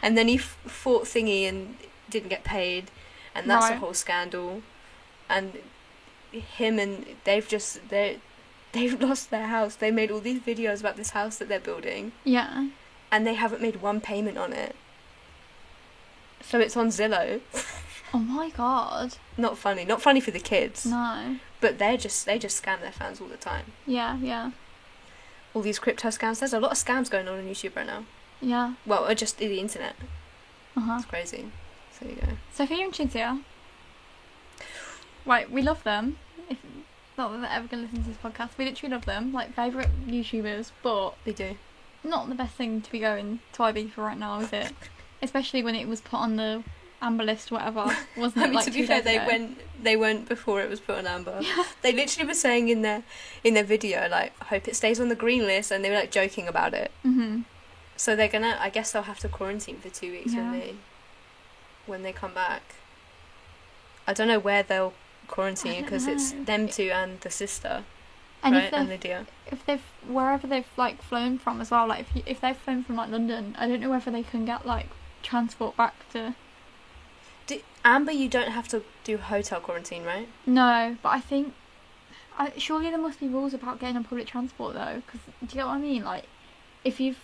Speaker 1: And then he fought Thingy and didn't get paid, and that's a whole scandal. And him and they've lost their house. They made all these videos about this house that they're building.
Speaker 2: Yeah.
Speaker 1: And they haven't made one payment on it. So it's on Zillow.
Speaker 2: Oh my god.
Speaker 1: Not funny. Not funny for the kids.
Speaker 2: No.
Speaker 1: But they just scam their fans all the time.
Speaker 2: Yeah, yeah.
Speaker 1: All these crypto scams. There's a lot of scams going on YouTube right now.
Speaker 2: Yeah.
Speaker 1: Well, or just the internet.
Speaker 2: Uh-huh.
Speaker 1: It's crazy. So there you go.
Speaker 2: Sophia and Chintzia. Right, we love them. If not that they're ever going to listen to this podcast. We literally love them. Like, favourite YouTubers, but...
Speaker 1: They do.
Speaker 2: Not the best thing to be going to IB for right now, is it? Especially when it was put on the Amber List, whatever. Wasn't it?
Speaker 1: I mean,
Speaker 2: like
Speaker 1: to be fair, they went before it was put on Amber. Yeah. They literally were saying in their video, like, I hope it stays on the green list, and they were like joking about it.
Speaker 2: Mm-hmm.
Speaker 1: So they're gonna, I guess they'll have to quarantine for 2 weeks when they come back. I don't know where they'll quarantine because it's them two and the sister,
Speaker 2: and
Speaker 1: right? And Lydia.
Speaker 2: If they've wherever they've like flown from as well, like if they've flown from like London, I don't know whether they can get like transport back to.
Speaker 1: Amber, you don't have to do hotel quarantine, right?
Speaker 2: No, but I think surely there must be rules about getting on public transport though. Because do you get what I mean? Like if you've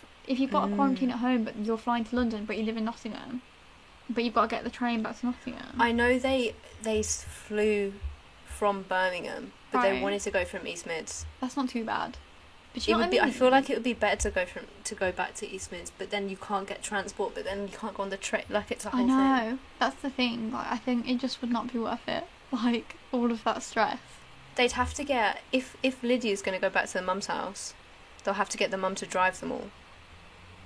Speaker 2: got a quarantine at home, but you're flying to London, but you live in Nottingham, but you've got to get the train back to Nottingham.
Speaker 1: I know they flew from Birmingham, but they wanted to go from East Mids.
Speaker 2: That's not too bad. But
Speaker 1: it would be. I feel like it would be better to go back to East Mids, but then you can't get transport. But then you can't go on the train. Like it's a whole thing.
Speaker 2: I know. That's the thing. Like I think it just would not be worth it. Like all of that stress.
Speaker 1: They'd have to get if Lydia's going to go back to the mum's house, they'll have to get the mum to drive them all.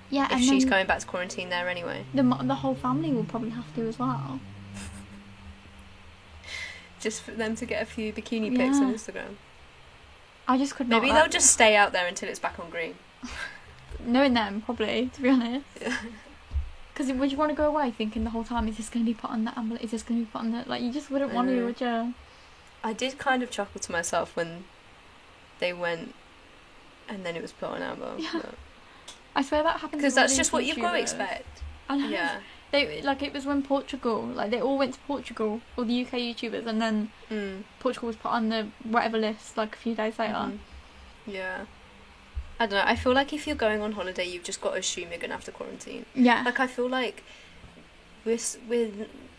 Speaker 2: Yeah,
Speaker 1: if she's going back to quarantine there anyway.
Speaker 2: The whole family will probably have to as well.
Speaker 1: Just for them to get a few bikini pics on Instagram.
Speaker 2: I just could not.
Speaker 1: Maybe they'll just stay out there until it's back on green.
Speaker 2: Knowing them, probably, to be honest. Because would you want to go away thinking the whole time, is this going to be put on the Amber? Is this going to be put on the... Like, you just wouldn't want to, would you?
Speaker 1: I did kind of chuckle to myself when they went and then it was put on Amber.
Speaker 2: Yeah. I swear that happens.
Speaker 1: Because that's just what you've got to expect.
Speaker 2: I know.
Speaker 1: Yeah.
Speaker 2: It was when Portugal, like they all went to Portugal, all the UK YouTubers, and then Portugal was put on the whatever list like a few days later.
Speaker 1: Mm-hmm. Yeah. I don't know, I feel like if you're going on holiday, you've just got to assume you're going to have to quarantine.
Speaker 2: Yeah.
Speaker 1: Like, I feel like we're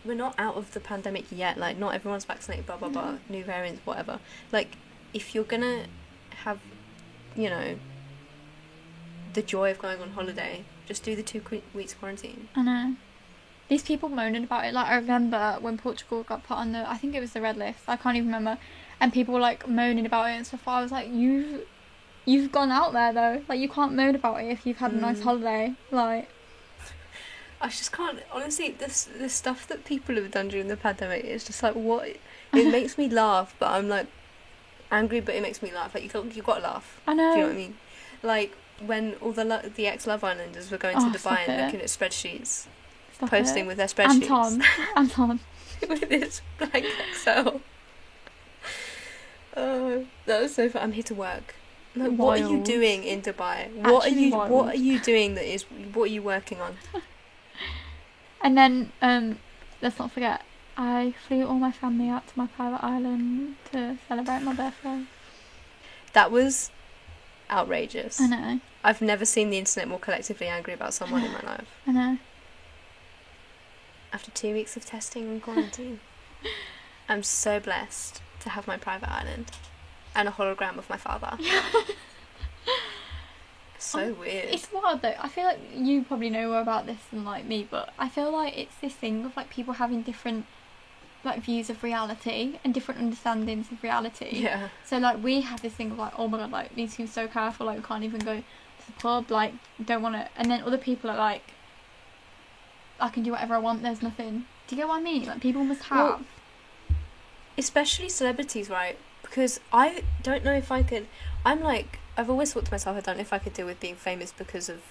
Speaker 1: not out of the pandemic yet, like, not everyone's vaccinated, blah, blah, blah, new variants, whatever. Like, if you're going to have, you know, the joy of going on holiday, just do the 2 weeks quarantine.
Speaker 2: I know. These people moaning about it. Like, I remember when Portugal got put on I think it was the red list. I can't even remember. And people were, like, moaning about it and stuff. I was like, you've gone out there, though. Like, you can't moan about it if you've had a nice holiday. Like...
Speaker 1: I just can't... Honestly, the stuff that people have done during the pandemic is just, like, what... It makes me laugh, but I'm, like, angry, but it makes me laugh. Like, you've got to laugh.
Speaker 2: I know.
Speaker 1: Do you know what I mean? Like, when all the ex-Love Islanders were going to Dubai and looking at spreadsheets... Posting with their spreadsheets.
Speaker 2: Anton.
Speaker 1: With his blank Excel. Oh, that was so fun. I'm here to work. Like, what are you doing in Dubai? What are you doing what are you working on?
Speaker 2: And then, let's not forget, I flew all my family out to my private island to celebrate my birthday.
Speaker 1: That was outrageous.
Speaker 2: I know.
Speaker 1: I've never seen the internet more collectively angry about someone in my life.
Speaker 2: I know.
Speaker 1: After 2 weeks of testing and quarantine. I'm so blessed to have my private island and a hologram of my father. So weird.
Speaker 2: It's wild though. I feel like you probably know more about this than like me, but I feel like it's this thing of like people having different like views of reality and different understandings of reality.
Speaker 1: Yeah.
Speaker 2: So like we have this thing of like, oh my god, like we need to be so careful, like we can't even go to the pub, like don't want to. And then other people are like, I can do whatever I want, there's nothing. Do you get what I mean? Like, people must have...
Speaker 1: Well, especially celebrities, right? Because I don't know if I could... I'm like... I've always thought to myself, I don't know if I could deal with being famous because of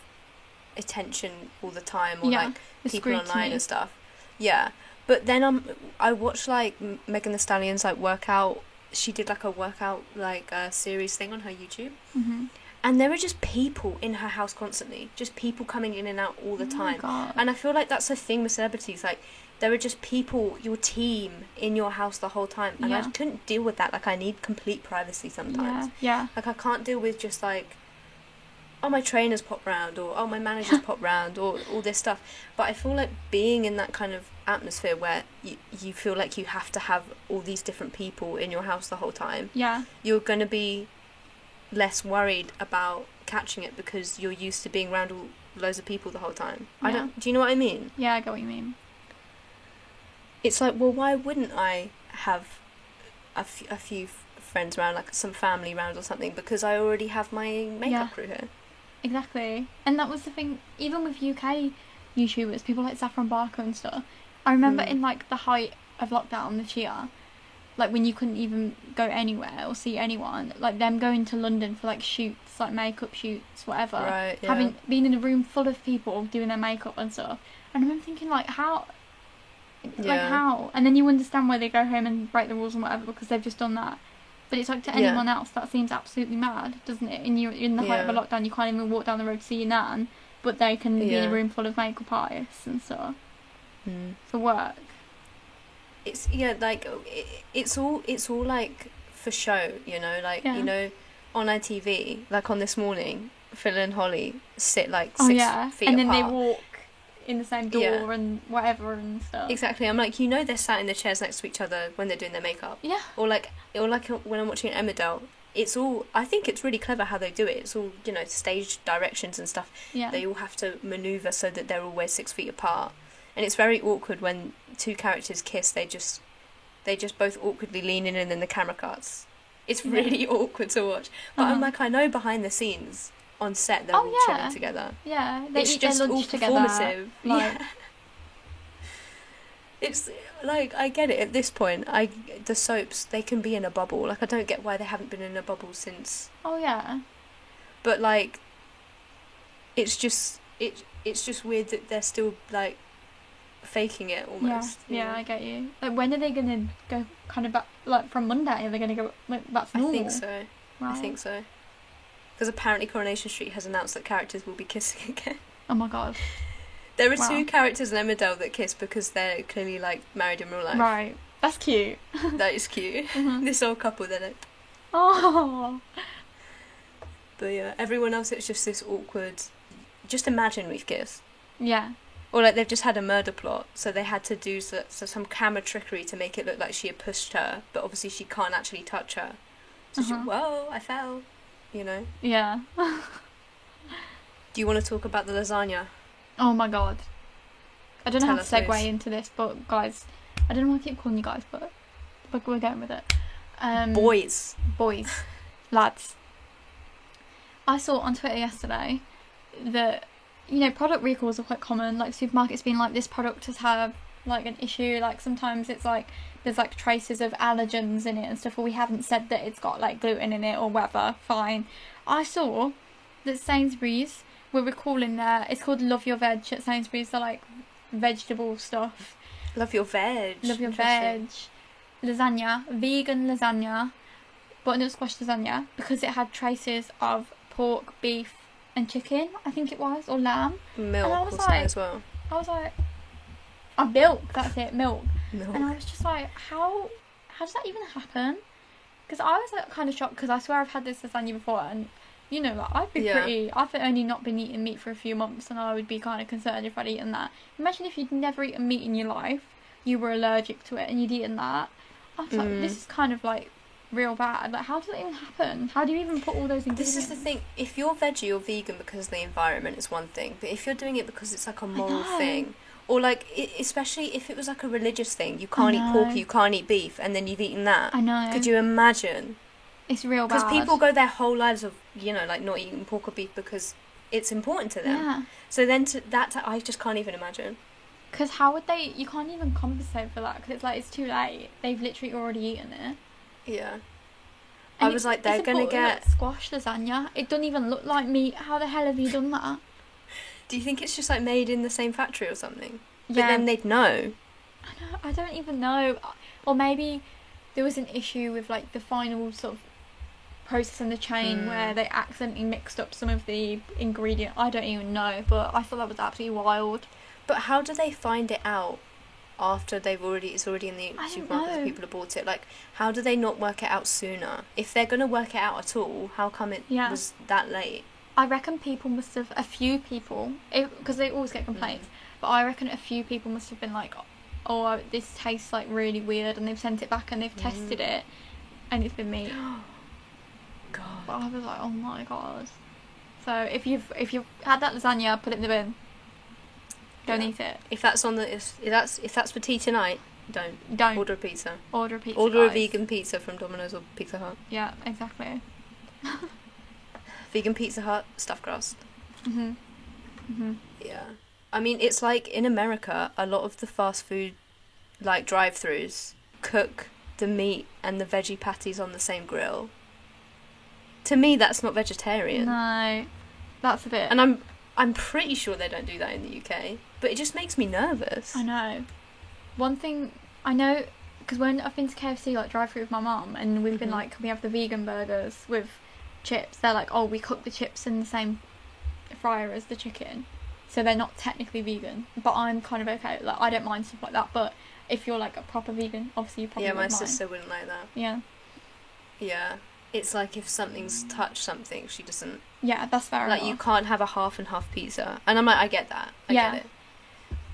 Speaker 1: attention all the time, or, like, people online and stuff. Yeah. But then I watched, like, Megan Thee Stallion's, like, workout... She did, like, a workout, like, series thing on her YouTube.
Speaker 2: Mm-hmm.
Speaker 1: And there are just people in her house constantly. Just people coming in and out all the time.
Speaker 2: God.
Speaker 1: And I feel like that's a thing with celebrities. Like, there are just people, your team, in your house the whole time. And I couldn't deal with that. Like, I need complete privacy sometimes.
Speaker 2: Yeah.
Speaker 1: Like, I can't deal with just, like, oh, my trainers pop round, or oh, my managers pop round, or all this stuff. But I feel like being in that kind of atmosphere where you feel like you have to have all these different people in your house the whole time.
Speaker 2: Yeah.
Speaker 1: You're going to be less worried about catching it because you're used to being around loads of people the whole time.
Speaker 2: Yeah.
Speaker 1: Do you know what I mean?
Speaker 2: Yeah, I get what you mean.
Speaker 1: It's like, well, why wouldn't I have a few friends around, like some family around or something, because I already have my makeup crew here.
Speaker 2: Exactly. And that was the thing, even with UK YouTubers, people like Saffron Barker and stuff. I remember in like the height of lockdown this year, like when you couldn't even go anywhere or see anyone, like them going to London for like shoots, like makeup shoots, whatever.
Speaker 1: Right, yeah.
Speaker 2: Having been in a room full of people doing their makeup and stuff. And I remember thinking like how? Like how? And then you understand why they go home and break the rules and whatever because they've just done that. But it's like to anyone else that seems absolutely mad, doesn't it? And you're in the height of a lockdown, you can't even walk down the road to see your nan, but they can be in a room full of makeup artists and stuff for work.
Speaker 1: It's like it's all like for show, you know, like you know, on ITV, like on This Morning, Phil and Holly sit like 6 feet
Speaker 2: and then
Speaker 1: apart.
Speaker 2: they walk in the same door and whatever and stuff.
Speaker 1: Exactly. I'm like, you know, they're sat in the chairs next to each other when they're doing their makeup.
Speaker 2: Yeah.
Speaker 1: Or like when I'm watching Emmerdale, it's all, I think it's really clever how they do it. It's all, you know, stage directions and stuff.
Speaker 2: Yeah.
Speaker 1: They all have to manoeuvre so that they're always 6 feet apart. And it's very awkward when two characters kiss. They just both awkwardly lean in and then the camera cuts. It's really awkward to watch. But I'm like, I know behind the scenes on set they're all chilling together.
Speaker 2: Yeah, they
Speaker 1: it's
Speaker 2: eat
Speaker 1: just
Speaker 2: their
Speaker 1: all
Speaker 2: lunch together.
Speaker 1: performative.
Speaker 2: Like,
Speaker 1: it's like, I get it at this point. The soaps, they can be in a bubble. Like, I don't get why they haven't been in a bubble since.
Speaker 2: Oh yeah.
Speaker 1: But like, it's just weird that they're still like faking it almost.
Speaker 2: Yeah, I get you. Like, when are they gonna go kind of back? Like from Monday, are they gonna go back to normal?
Speaker 1: I think so.
Speaker 2: Right.
Speaker 1: I think so. Because apparently Coronation Street has announced that characters will be kissing again.
Speaker 2: Oh my god.
Speaker 1: There are 2 characters in Emmerdale that kiss because they're clearly like married in real life.
Speaker 2: Right. That's cute.
Speaker 1: That is cute. This old couple, they're like.
Speaker 2: Oh.
Speaker 1: But yeah, everyone else, it's just this awkward. Just imagine we've kissed.
Speaker 2: Yeah.
Speaker 1: Or like they've just had a murder plot, so they had to do some camera trickery to make it look like she had pushed her, but obviously she can't actually touch her. So she, whoa, I fell. You know?
Speaker 2: Yeah.
Speaker 1: Do you want to talk about the lasagna?
Speaker 2: Oh my god. I don't know how to segue
Speaker 1: please.
Speaker 2: into this, but guys, I don't know why I keep calling you guys, but we're going with it.
Speaker 1: Boys,
Speaker 2: lads. I saw on Twitter yesterday that, you know, product recalls are quite common. Like, supermarkets being like, this product has had like an issue. Like, sometimes it's like there's like traces of allergens in it and stuff, or we haven't said that it's got like gluten in it or whatever. Fine. I saw that Sainsbury's were recalling it's called Love Your Veg at Sainsbury's. They're like vegetable stuff.
Speaker 1: Love Your Veg.
Speaker 2: Love Your Veg. Lasagna, vegan lasagna, butternut squash lasagna, because it had traces of pork, beef and chicken, I think it was, or lamb.
Speaker 1: Milk
Speaker 2: and I was
Speaker 1: or
Speaker 2: like,
Speaker 1: something as well.
Speaker 2: I was like, oh, milk, that's it, milk.
Speaker 1: Milk.
Speaker 2: And I was just like, how does that even happen? Because I was like kind of shocked, because I swear I've had this lasagna before, and you know, like, I've only not been eating meat for a few months, and I would be kind of concerned if I'd eaten that. Imagine if you'd never eaten meat in your life, you were allergic to it, and you'd eaten that. I was like, this is kind of like real bad. Like, how does that even happen? How do you even put all those ingredients?
Speaker 1: This is the thing. If you're veggie or vegan because of the environment, it's one thing. But if you're doing it because it's like a moral thing, or like, especially if it was like a religious thing, you can't eat pork, you can't eat beef, and then you've eaten that.
Speaker 2: I know.
Speaker 1: Could you imagine?
Speaker 2: It's real bad.
Speaker 1: Because people go their whole lives of, you know, like not eating pork or beef because it's important to them.
Speaker 2: Yeah.
Speaker 1: So then I just can't even imagine.
Speaker 2: Because how would they? You can't even compensate for that, because it's like, it's too late. They've literally already eaten it.
Speaker 1: Yeah.
Speaker 2: And
Speaker 1: I was like, they're going to get
Speaker 2: squash lasagna. It doesn't even look like meat. How the hell have you done that?
Speaker 1: Do you think it's just like made in the same factory or something?
Speaker 2: Yeah.
Speaker 1: But then they'd know.
Speaker 2: I don't even know. Or maybe there was an issue with like the final sort of process in the chain where they accidentally mixed up some of the ingredient. I don't even know, but I thought that was absolutely wild.
Speaker 1: But how do they find it out after it's already in the supermarket, people have bought it? Like, how do they not work it out sooner? If they're going to work it out at all, how come it was that late?
Speaker 2: I reckon a few people, because they always get complaints, but I reckon a few people must have been like, oh, this tastes like really weird, and they've sent it back and they've tested it, and it's been meat.
Speaker 1: God.
Speaker 2: But I was like, oh my god. So if you've had that lasagna, put it in the bin. Don't eat it.
Speaker 1: If that's for tea tonight, don't order a pizza.
Speaker 2: Order a pizza.
Speaker 1: Order a vegan pizza from Domino's or Pizza Hut.
Speaker 2: Yeah, exactly.
Speaker 1: Vegan Pizza Hut, stuffed crust.
Speaker 2: Yeah.
Speaker 1: I mean, it's like in America, a lot of the fast food, like drive-thrus, cook the meat and the veggie patties on the same grill. To me, that's not vegetarian.
Speaker 2: No, that's a bit.
Speaker 1: And I'm pretty sure they don't do that in the UK, but it just makes me nervous.
Speaker 2: I know. One thing I know, because when I've been to KFC, like drive-through with my mum, and we've been like, can we have the vegan burgers with chips? They're like, oh, we cook the chips in the same fryer as the chicken, so they're not technically vegan. But I'm kind of okay. Like, I don't mind stuff like that. But if you're like a proper vegan, obviously you probably
Speaker 1: my
Speaker 2: wouldn't
Speaker 1: sister wouldn't like that.
Speaker 2: Yeah.
Speaker 1: Yeah. It's like if something's touched something, she doesn't...
Speaker 2: Yeah, that's fair enough.
Speaker 1: Like, you can't have a half and half pizza. And I'm like, I get that. I get it.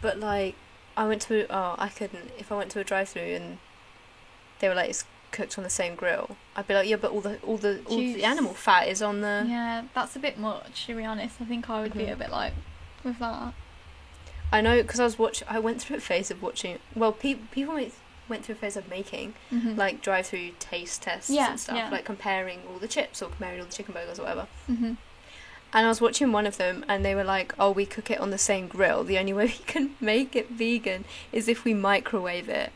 Speaker 1: But, like, I couldn't. If I went to a drive-thru and they were like, it's cooked on the same grill, I'd be like, yeah, but all the animal fat is on the...
Speaker 2: Yeah, that's a bit much, to be honest. I think I would be a bit like, with that.
Speaker 1: I know, because I went through a phase of watching... Well, people went through a phase of making like drive-through taste tests and stuff, like comparing all the chips or comparing all the chicken burgers or whatever. And I was watching one of them and they were like, oh, we cook it on the same grill, the only way we can make it vegan is if we microwave it.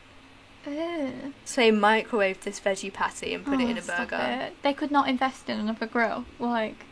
Speaker 1: So they microwave this veggie patty and put it in a burger.
Speaker 2: They could not invest in another grill, like...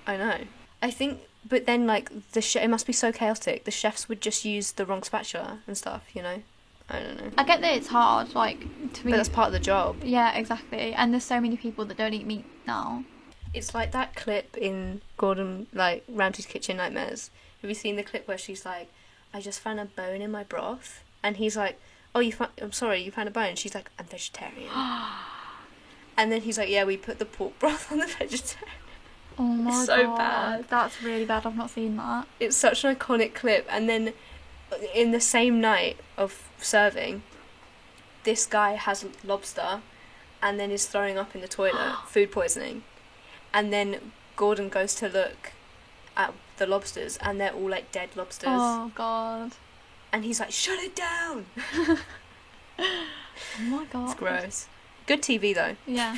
Speaker 1: I know. I think, but then like it must be so chaotic, the chefs would just use the wrong spatula and stuff, you know. I don't know.
Speaker 2: I get that it's hard, like, to be...
Speaker 1: But that's part of the job.
Speaker 2: Yeah, exactly. And there's so many people that don't eat meat now.
Speaker 1: It's like that clip in Gordon Ramsay's Kitchen Nightmares. Have you seen the clip where she's like, I just found a bone in my broth? And he's like, oh, I'm sorry, you found a bone? She's like, I'm vegetarian. And then he's like, yeah, we put the pork broth on the vegetarian.
Speaker 2: Oh my god.
Speaker 1: So bad.
Speaker 2: That's really bad. I've not seen that.
Speaker 1: It's such an iconic clip. And then in the same night of serving, this guy has lobster and then is throwing up in the toilet, food poisoning. And then Gordon goes to look at the lobsters and they're all like dead lobsters.
Speaker 2: Oh god.
Speaker 1: And he's like, shut it down.
Speaker 2: Oh my god.
Speaker 1: It's gross. Good TV though.
Speaker 2: Yeah.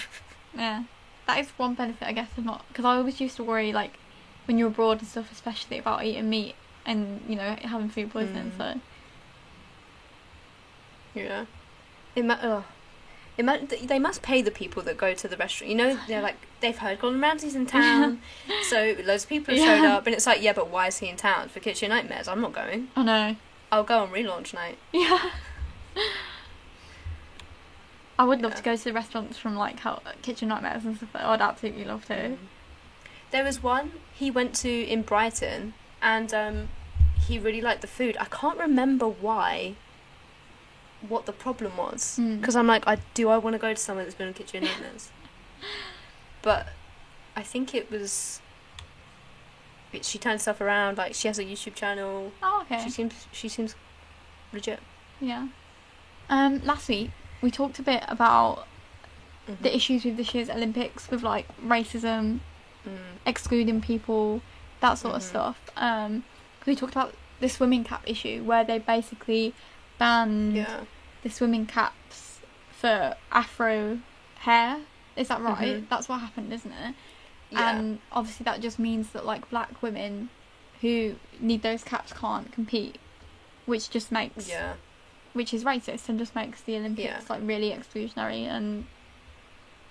Speaker 2: Yeah. That is one benefit, I guess, of not... Because I always used to worry, like, when you're abroad and stuff, especially about eating meat and, you know, having food poisoning, so...
Speaker 1: Yeah. They must pay the people that go to the restaurant. You know, they're like, they've heard Gordon Ramsay's in town, so loads of people have showed up, and it's like, yeah, but why is he in town? For Kitchen Nightmares? I'm not going.
Speaker 2: I know.
Speaker 1: I'll go on relaunch night.
Speaker 2: Yeah. I would love to go to the restaurants from, like, Kitchen Nightmares and stuff. I'd absolutely love to.
Speaker 1: There was one he went to in Brighton, and he really liked the food. I can't remember what the problem was. Because I'm like, do I want to go to somewhere that's been on Kitchen Nightmares? But I think it was... She turned stuff around. Like, she has a YouTube channel.
Speaker 2: Oh, okay.
Speaker 1: She seems legit.
Speaker 2: Yeah. Last week, we talked a bit about the issues with this year's Olympics, with like racism, excluding people, that sort of stuff. We talked about the swimming cap issue, where they basically banned the swimming caps for Afro hair. Is that right? That's what happened, isn't it? Yeah. And obviously that just means that like black women who need those caps can't compete, which just makes which is racist and just makes the Olympics like really exclusionary and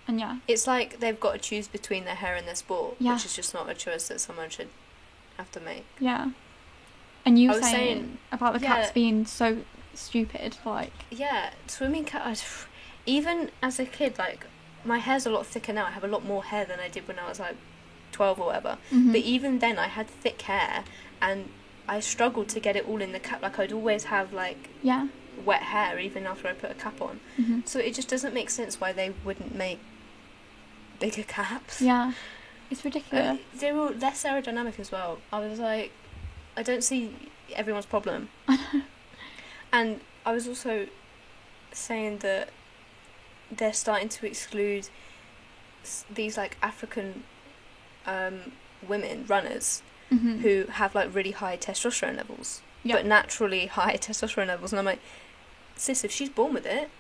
Speaker 2: yeah.
Speaker 1: It's like they've got to choose between their hair and their sport, which is just not a choice that someone should have to make.
Speaker 2: Yeah. And you were saying about the caps being so stupid, like...
Speaker 1: Yeah, swimming cap... Even as a kid, like, my hair's a lot thicker now. I have a lot more hair than I did when I was like 12 or whatever.
Speaker 2: Mm-hmm.
Speaker 1: But even then, I had thick hair, and I struggled to get it all in the cap. Like, I'd always have like wet hair even after I put a cap on.
Speaker 2: Mm-hmm.
Speaker 1: So it just doesn't make sense why they wouldn't make bigger caps.
Speaker 2: Yeah, it's ridiculous.
Speaker 1: They were less aerodynamic as well. I was like, I don't see everyone's problem. And I was also saying that they're starting to exclude these like African women runners
Speaker 2: Mm-hmm.
Speaker 1: who have like really high testosterone levels, but naturally high testosterone levels. And I'm like, sis, if she's born with it,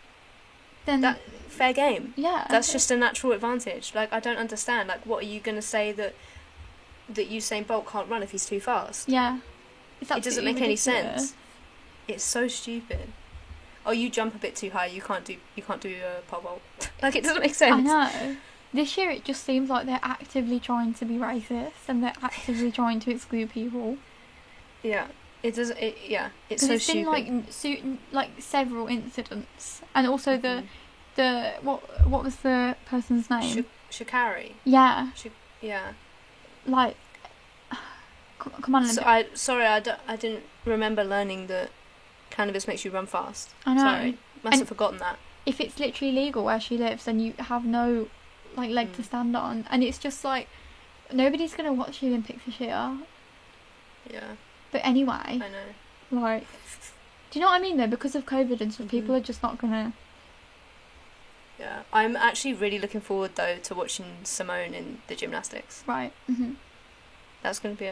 Speaker 2: then
Speaker 1: that fair game.
Speaker 2: Yeah,
Speaker 1: That's just a natural advantage. Like, I don't understand. Like, what are you gonna say that Usain Bolt can't run if he's too fast?
Speaker 2: Yeah,
Speaker 1: It doesn't make any sense. It's so stupid. Oh, you jump a bit too high. You can't do a pole vault. Like, it doesn't make sense.
Speaker 2: I know. This year it just seems like they're actively trying to be racist and they're actively trying to exclude people.
Speaker 1: Yeah, it does. Yeah, it's so stupid.
Speaker 2: It's been like several incidents, and also the what was the person's name?
Speaker 1: Sha'Carri.
Speaker 2: Yeah.
Speaker 1: Yeah.
Speaker 2: Like, come on.
Speaker 1: So I didn't remember learning that cannabis makes you run fast.
Speaker 2: I know.
Speaker 1: Sorry, must have forgotten that.
Speaker 2: If it's literally legal where she lives, then you have no like leg to stand on, and it's just like nobody's gonna watch the Olympics this year.
Speaker 1: Yeah.
Speaker 2: But anyway,
Speaker 1: I know.
Speaker 2: Like, do you know what I mean though? Because of COVID and stuff, people are just not gonna.
Speaker 1: Yeah, I'm actually really looking forward though to watching Simone in the gymnastics.
Speaker 2: Right. Mhm.
Speaker 1: That's gonna be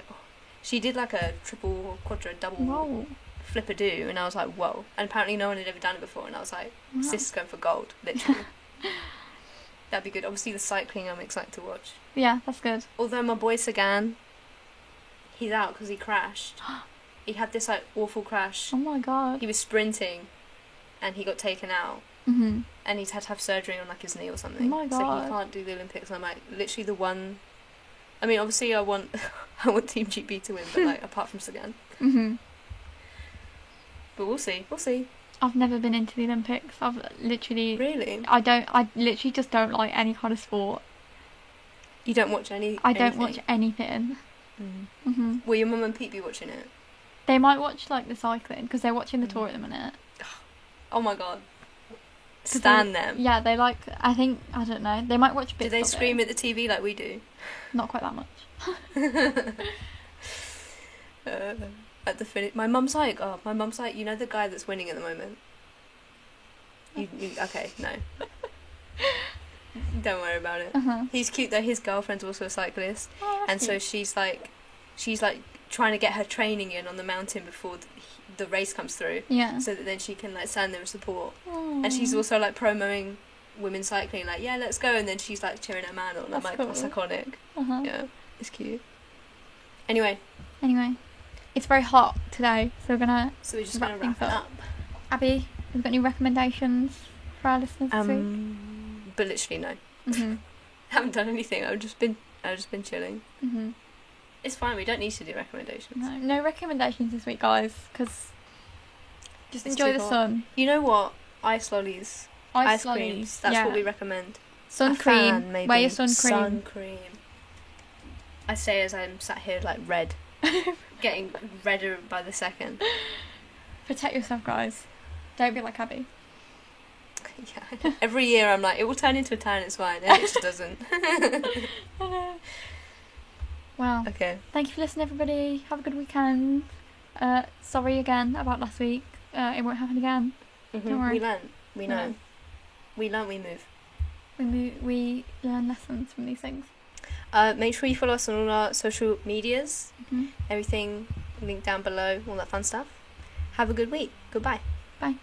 Speaker 1: she did like a triple, quadra, double flip-a-do, and I was like, whoa. And apparently no one had ever done it before, and I was like, sis is going for gold, literally. That'd be good. Obviously the cycling I'm excited to watch.
Speaker 2: Yeah, that's good.
Speaker 1: Although my boy Sagan, he's out because he crashed. He had this like awful crash.
Speaker 2: Oh my god.
Speaker 1: He was sprinting and he got taken out.
Speaker 2: Mhm.
Speaker 1: And he's had to have surgery on like his knee or something.
Speaker 2: Oh my god.
Speaker 1: So he can't do the Olympics. And I'm like, literally the one. I mean, obviously I want Team GB to win, but like apart from Sagan.
Speaker 2: Mhm.
Speaker 1: But we'll see. We'll see.
Speaker 2: I've never been into the Olympics. I've literally.
Speaker 1: Really?
Speaker 2: I literally just don't like any kind of sport.
Speaker 1: You don't watch anything?
Speaker 2: I don't watch anything. Mhm.
Speaker 1: Will your mum and Pete be watching it?
Speaker 2: They might watch like the cycling because they're watching the tour at the minute.
Speaker 1: Oh my god. Stan them.
Speaker 2: Yeah, they like. I don't know. They might watch bits.
Speaker 1: Do they scream at the TV like we do?
Speaker 2: Not quite that much.
Speaker 1: At the finish, my mum's like, you know the guy that's winning at the moment. Okay, no. Don't worry about it. He's cute though. His girlfriend's also a cyclist, and so she's like trying to get her training in on the mountain before the race comes through.
Speaker 2: Yeah.
Speaker 1: So that then she can like stand there and support.
Speaker 2: Aww.
Speaker 1: And she's also like promoting women's cycling, like yeah, let's go. And then she's like cheering her man on. I'm like, that's iconic. Yeah, it's cute. Anyway,
Speaker 2: it's very hot today, so we're just
Speaker 1: gonna wrap it up.
Speaker 2: Abby, have you got any recommendations for our listeners this week?
Speaker 1: But literally no.
Speaker 2: Mhm.
Speaker 1: Haven't done anything. I've just been chilling.
Speaker 2: Mhm.
Speaker 1: It's fine. We don't need to do recommendations.
Speaker 2: No recommendations this week, guys, because just enjoy the sun.
Speaker 1: You know what? Ice lollies. Ice creams. That's what we recommend.
Speaker 2: Sun cream. Wear your sun cream.
Speaker 1: Sun cream. I say as I'm sat here like red. Getting redder by the second.
Speaker 2: Protect yourself, guys. Don't be like Abby.
Speaker 1: Yeah. Every year I'm like, it will turn into a tan, it's fine. And it just doesn't.
Speaker 2: I know. Well,
Speaker 1: okay.
Speaker 2: Thank you for listening, everybody. Have a good weekend. Sorry again about last week. It won't happen again. Don't worry.
Speaker 1: We learn. We know. We learn, we move.
Speaker 2: We learn lessons from these things.
Speaker 1: Make sure you follow us on all our social medias.
Speaker 2: Mm-hmm.
Speaker 1: Everything linked down below, all that fun stuff. Have a good week. Goodbye.
Speaker 2: Bye.